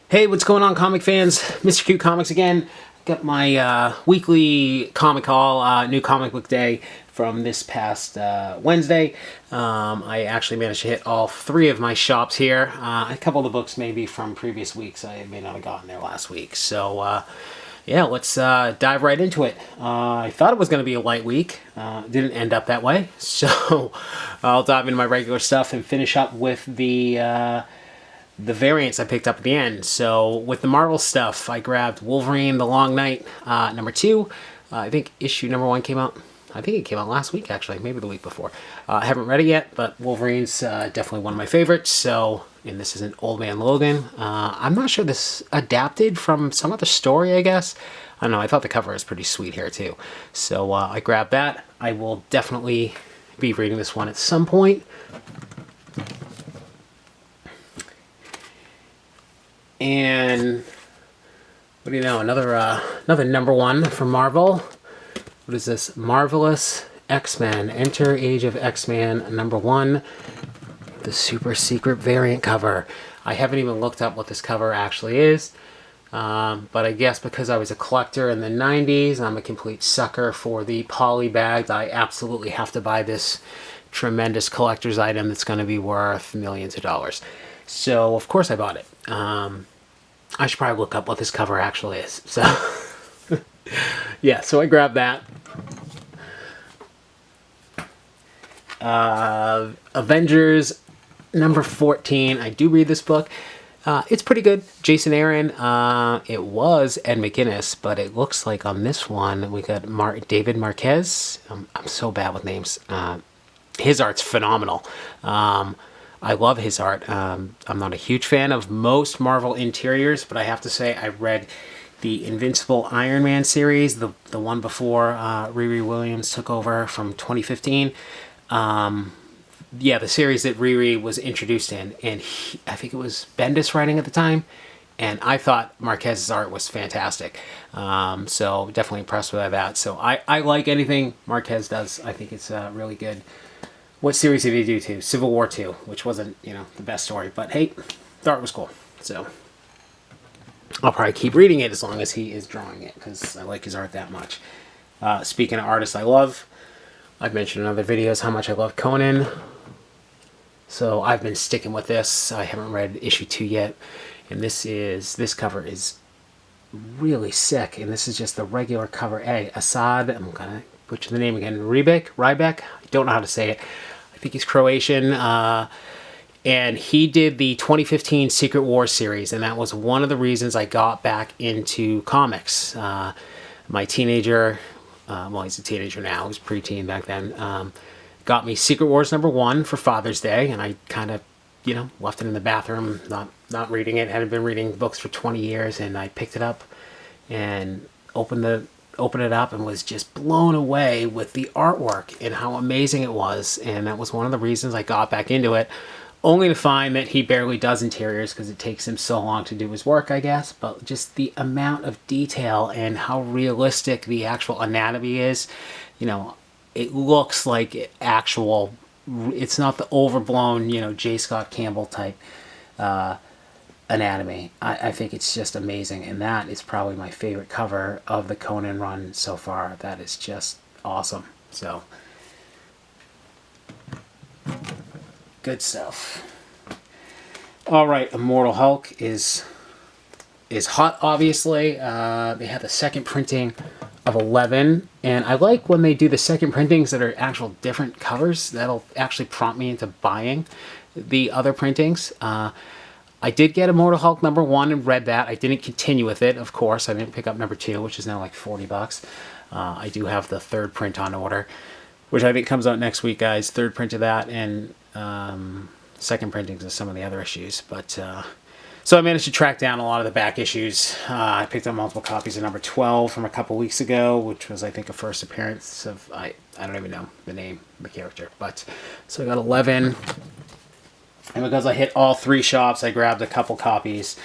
Hey, what's going on, comic fans? Mr. Cute Comics again. Got my weekly comic haul, new comic book day from this past Wednesday. I actually managed to hit all three of my shops here. A couple of the books maybe from previous weeks I may not have gotten there last week. So, yeah, let's dive right into it. I thought it was going to be a light week. Didn't end up that way. So, I'll dive into my regular stuff and finish up with the variants I picked up at the end. So with the Marvel stuff, I grabbed Wolverine: The Long Night number 2. I think issue number 1 came out. I think it came out last week, actually, maybe the week before. I haven't read it yet, but Wolverine's definitely one of my favorites. So, and this is an Old Man Logan. I'm not sure this adapted from some other story, I guess. I don't know. I thought the cover was pretty sweet here too. So I grabbed that. I will definitely be reading this one at some point. And what do you know? Another number 1 from Marvel. What is this? Marvelous X-Men. Enter Age of X-Men number 1. The super secret variant cover. I haven't even looked up what this cover actually is. But I guess because I was a collector in the 90s, I'm a complete sucker for the poly bags. I absolutely have to buy this tremendous collector's item that's going to be worth millions of dollars. So, of course I bought it. I should probably look up what this cover actually is. So, yeah, so I grabbed that. Avengers number 14. I do read this book. It's pretty good. Jason Aaron. It was Ed McGuinness, but it looks like on this one we got David Marquez. I'm so bad with names. His art's phenomenal. I love his art. I'm not a huge fan of most Marvel interiors, but I have to say I read the Invincible Iron Man series, the one before Riri Williams took over from 2015. Yeah, the series that Riri was introduced in, and I think it was Bendis writing at the time, and I thought Marquez's art was fantastic. So definitely impressed with that. So I like anything Marquez does. I think it's really good. What series did he do to? Civil War 2, which wasn't, the best story. But hey, the art was cool. So I'll probably keep reading it as long as he is drawing it, because I like his art that much. Speaking of artists I love, I've mentioned in other videos how much I love Conan. So I've been sticking with this. I haven't read issue 2 yet. And this cover is really sick. And this is just the regular cover A. Asad, I'm going to butcher the name again, Ryback? I don't know how to say it. I think he's Croatian. And he did the 2015 Secret Wars series. And that was one of the reasons I got back into comics. My teenager, well, he's a teenager now. He was preteen back then. Got me Secret Wars number 1 for Father's Day. And I kind of, left it in the bathroom, not reading it. Hadn't been reading books for 20 years. And I picked it up and opened it up and was just blown away with the artwork and how amazing it was. And that was one of the reasons I got back into it, only to find that he barely does interiors because it takes him so long to do his work, I guess. But just the amount of detail and how realistic the actual anatomy is, it looks like actual, it's not the overblown, J. Scott Campbell type anatomy. I think it's just amazing, and that is probably my favorite cover of the Conan run so far. That is just awesome. So good stuff. All right, Immortal Hulk is hot, obviously. They have the second printing of 11, and I like when they do the second printings that are actual different covers. That'll actually prompt me into buying the other printings. I did get Immortal Hulk number 1 and read that. I didn't continue with it, of course. I didn't pick up number 2, which is now like $40. I do have the third print on order, which I think comes out next week, guys. Third print of that, and second printings of some of the other issues. But so I managed to track down a lot of the back issues. I picked up multiple copies of number 12 from a couple weeks ago, which was, I think, a first appearance of, I don't even know the name of the character. But so I got 11. And because I hit all 3 shops, I grabbed a couple copies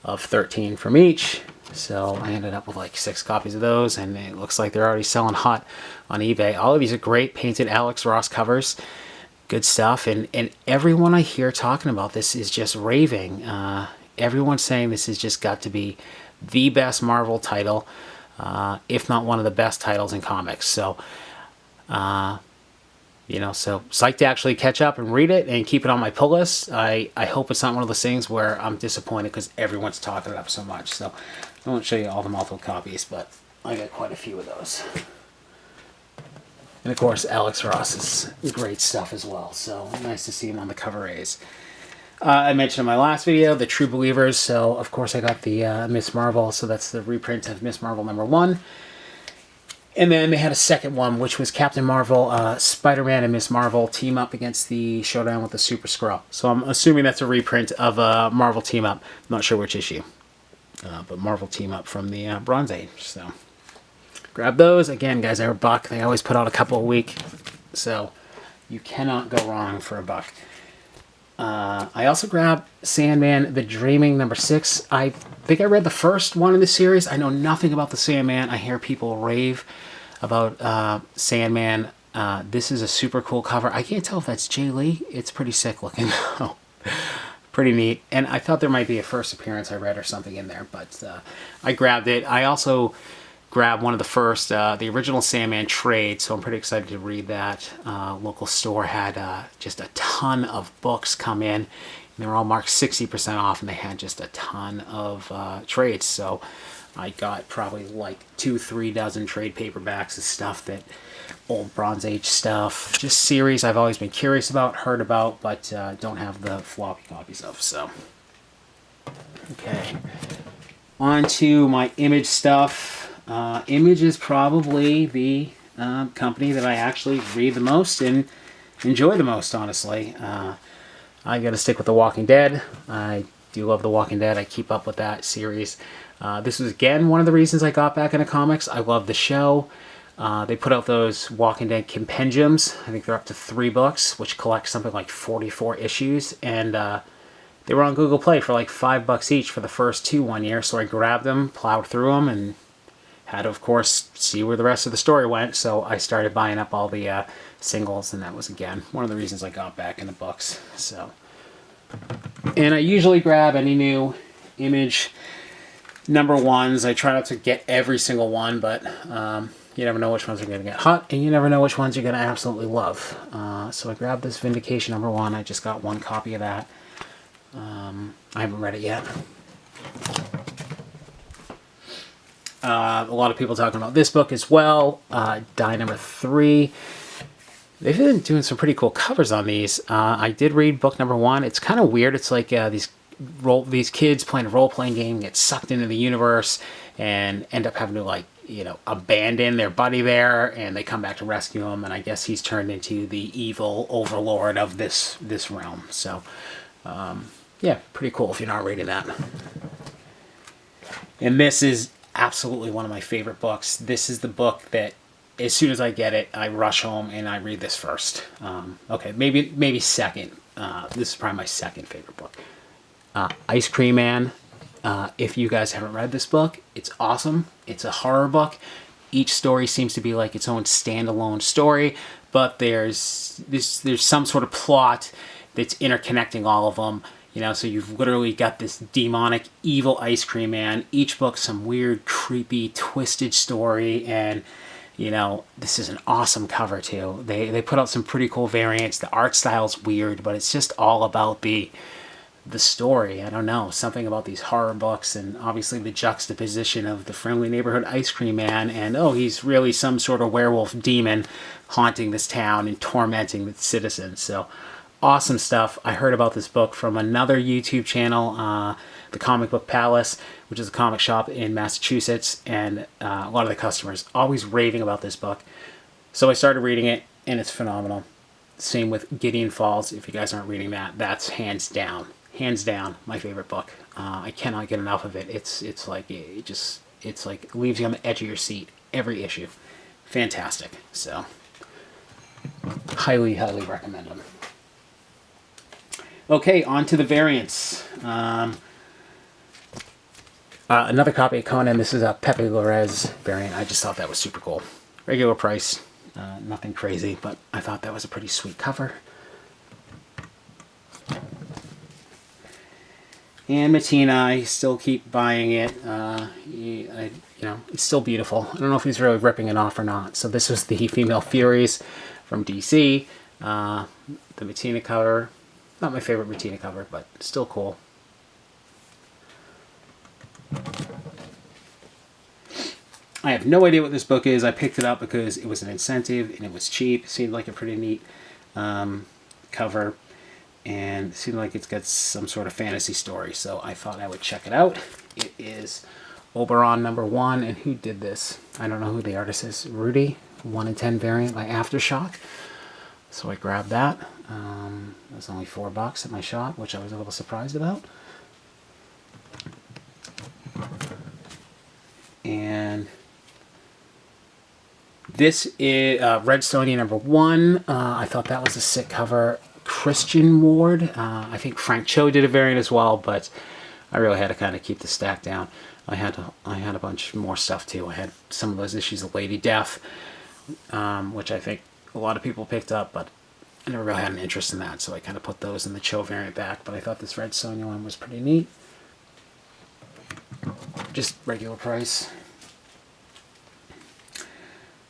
of 13 from each. So I ended up with like 6 copies of those, and it looks like they're already selling hot on eBay. All of these are great painted Alex Ross covers. Good stuff. And everyone I hear talking about this is just raving. Everyone's saying this has just got to be the best Marvel title, if not one of the best titles in comics. So, you know, so psyched to actually catch up and read it and keep it on my pull list. I hope it's not one of those things where I'm disappointed because everyone's talking it up so much. So I won't show you all the multiple copies, but I got quite a few of those. And of course, Alex Ross is great stuff as well. So nice to see him on the cover A's. I mentioned in my last video, the True Believers. So of course I got the Miss Marvel. So that's the reprint of Miss Marvel #1. And then they had a second one, which was Captain Marvel, Spider-Man and Miss Marvel team up against the Showdown with the Super Skrull. So I'm assuming that's a reprint of a Marvel team up. I'm not sure which issue. But Marvel team up from the Bronze Age. So grab those. Again, guys, they're $1. They always put out a couple a week. So you cannot go wrong for $1. I also grabbed Sandman, The Dreaming #6. I think I read the first one in the series. I know nothing about the Sandman. I hear people rave about Sandman. This is a super cool cover. I can't tell if that's Jay Lee. It's pretty sick looking though. Pretty neat. And I thought there might be a first appearance I read or something in there, but I grabbed it. I also grabbed one of the first, the original Sandman trade, so I'm pretty excited to read that. Local store had just a ton of books come in, and they were all marked 60% off, and they had just a ton of trades. So I got probably like 2-3 dozen trade paperbacks of stuff, that old Bronze Age stuff, just series I've always been curious about, heard about, but don't have the floppy copies of. So okay, on to my Image stuff. Image is probably the company that I actually read the most and enjoy the most, honestly. I got to stick with The Walking Dead. I do love The Walking Dead. I keep up with that series. This was, again, one of the reasons I got back into comics. I love the show. They put out those Walking Dead compendiums. I think they're up to 3 books, which collect something like 44 issues. And they were on Google Play for like $5 each for the first 2 one year. So I grabbed them, plowed through them, and had to, of course, see where the rest of the story went. So I started buying up all the singles, and that was, again, one of the reasons I got back into books. So, and I usually grab any new Image #1s. I try not to get every single one, but you never know which ones are going to get hot, and you never know which ones you're going to absolutely love. So I grabbed this Vindication #1. I just got 1 copy of that. I haven't read it yet. A lot of people talking about this book as well. Die #3. They've been doing some pretty cool covers on these. I did read book #1. It's kind of weird. It's like these kids playing a role-playing game, get sucked into the universe, and end up having to, like, you know, abandon their buddy there, and they come back to rescue him. And I guess he's turned into the evil overlord of this realm. So, yeah, pretty cool if you're not reading that. And this is absolutely one of my favorite books. This is the book that, as soon as I get it, I rush home and I read this first. Okay, maybe second. This is probably my second favorite book. Ice Cream Man. If you guys haven't read this book, it's awesome. It's a horror book. Each story seems to be like its own standalone story, but there's some sort of plot that's interconnecting all of them. You know, so you've literally got this demonic, evil Ice Cream Man. Each book, some weird, creepy, twisted story, and, you know, this is an awesome cover, too. They put out some pretty cool variants. The art style's weird, but it's just all about the story. I don't know, something about these horror books, and obviously the juxtaposition of the friendly neighborhood Ice Cream Man, and, oh, he's really some sort of werewolf demon haunting this town and tormenting the citizens. So, awesome stuff. I heard about this book from another YouTube channel, the Comic Book Palace, which is a comic shop in Massachusetts, and a lot of the customers always raving about this book. So I started reading it, and it's phenomenal. Same with Gideon Falls. If you guys aren't reading that, that's hands down my favorite book. I cannot get enough of it. It's like it leaves you on the edge of your seat every issue. Fantastic. So highly recommend them. Okay, on to the variants. Another copy of Conan. This is a Pepe Larraz variant. I just thought that was super cool. Regular price, nothing crazy, but I thought that was a pretty sweet cover. And Mattina, I still keep buying it. It's still beautiful. I don't know if he's really ripping it off or not. So this was the Female Furies from DC. The Mattina cover, not my favorite Mattina cover, but still cool. I have no idea what this book is. I picked it up because it was an incentive and it was cheap. It seemed like a pretty neat cover. And it seemed like it's got some sort of fantasy story, so I thought I would check it out. It is Oberon #1, and who did this? I don't know who the artist is. Rudy, 1 in 10 variant by Aftershock. So I grabbed that. It was only $4 at my shop, which I was a little surprised about. And this is Red Sonja #1. I thought that was a sick cover. Christian Ward. I think Frank Cho did a variant as well, but I really had to kind of keep the stack down. I had a bunch more stuff too. I had some of those issues of Lady Death, which I think a lot of people picked up, but I never really had an interest in that, so I kind of put those in the Cho variant back. But I thought this Red Sonja one was pretty neat. Just regular price.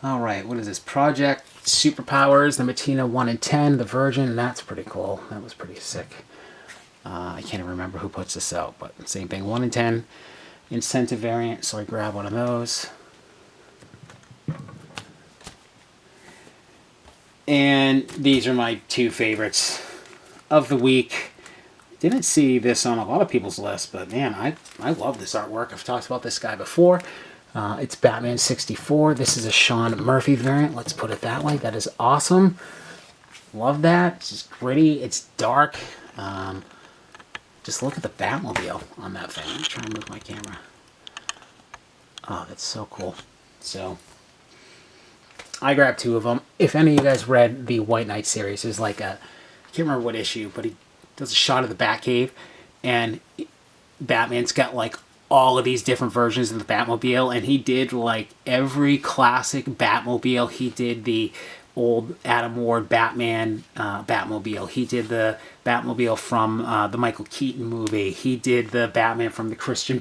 Alright, what is this? Project Superpowers, the Mattina 1 in 10, the Virgin. That's pretty cool. That was pretty sick. I can't even remember who puts this out, but same thing. 1 in 10 incentive variant, so I grab one of those. And these are my two favorites of the week. Didn't see this on a lot of people's list, but man, I love this artwork. I've talked about this guy before. It's Batman 64. This is a Sean Murphy variant. Let's put it that way. That is awesome. Love that. It's just gritty. It's dark. Just look at the Batmobile on that thing. I'm trying to move my camera. Oh, that's so cool. So, I grabbed two of them. If any of you guys read the White Knight series, there's like a, I can't remember what issue, but he does a shot of the Batcave, and Batman's got like all of these different versions of the Batmobile, and he did like every classic Batmobile. He did the old Adam Ward Batman Batmobile. He did the Batmobile from the Michael Keaton movie. He did the Batman from the Christian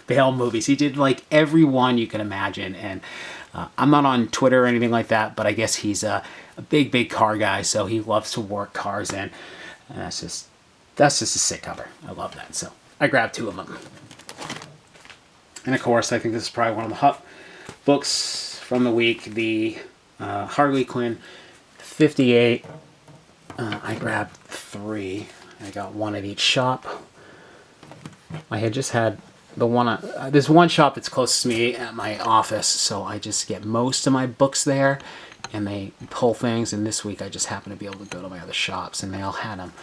Bale movies. He did like every one you can imagine. And I'm not on Twitter or anything like that, but I guess he's a big car guy, so he loves to work cars in. And that's just a sick cover. I love that. So I grabbed two of them. And of course, I think this is probably one of the hot books from the week. The Harley Quinn 58. I grabbed 3. I got one at each shop. I had just had the one. There's one shop that's closest to me at my office, so I just get most of my books there, and they pull things. And this week, I just happened to be able to go to my other shops, and they all had them.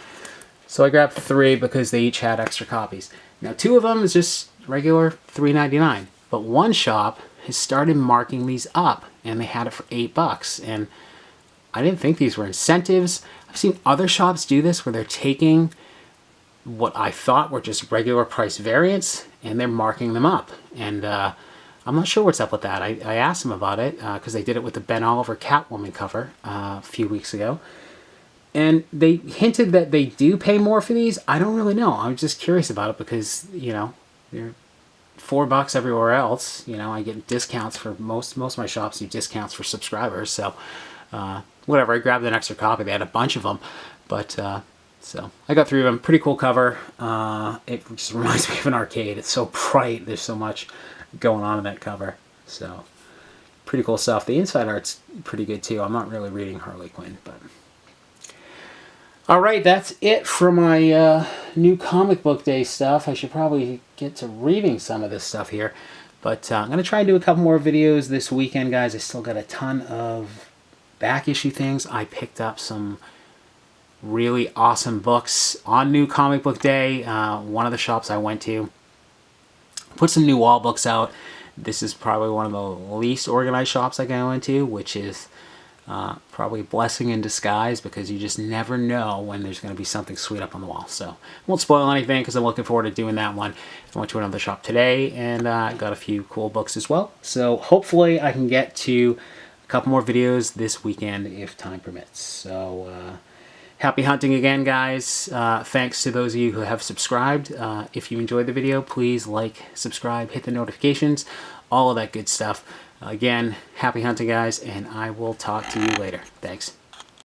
So I grabbed 3 because they each had extra copies. Now 2 of them is just regular $3.99, but one shop has started marking these up, and they had it for $8. And I didn't think these were incentives. I've seen other shops do this where they're taking what I thought were just regular price variants and they're marking them up. And I'm not sure what's up with that. I asked them about it because they did it with the Ben Oliver Catwoman cover a few weeks ago. And they hinted that they do pay more for these. I don't really know. I'm just curious about it because, you know, they're $4 everywhere else. You know, I get discounts for most of my shops do discounts for subscribers. So, whatever. I grabbed an extra copy. They had a bunch of them. But, so I got 3 of them. Pretty cool cover. It just reminds me of an arcade. It's so bright. There's so much going on in that cover. So, pretty cool stuff. The inside art's pretty good too. I'm not really reading Harley Quinn, but... Alright, that's it for my new comic book day stuff. I should probably get to reading some of this stuff here. But I'm going to try and do a couple more videos this weekend, guys. I still got a ton of back issue things. I picked up some really awesome books on New Comic Book Day. One of the shops I went to put some new wall books out. This is probably one of the least organized shops I go into, which is... probably a blessing in disguise because you just never know when there's going to be something sweet up on the wall. So I won't spoil anything because I'm looking forward to doing that one. I went to another shop today and got a few cool books as well. So hopefully I can get to a couple more videos this weekend if time permits. So Happy hunting again, guys. Thanks to those of you who have subscribed. If you enjoyed the video, please like, subscribe, hit the notifications, all of that good stuff. Again, happy hunting, guys, and I will talk to you later. Thanks.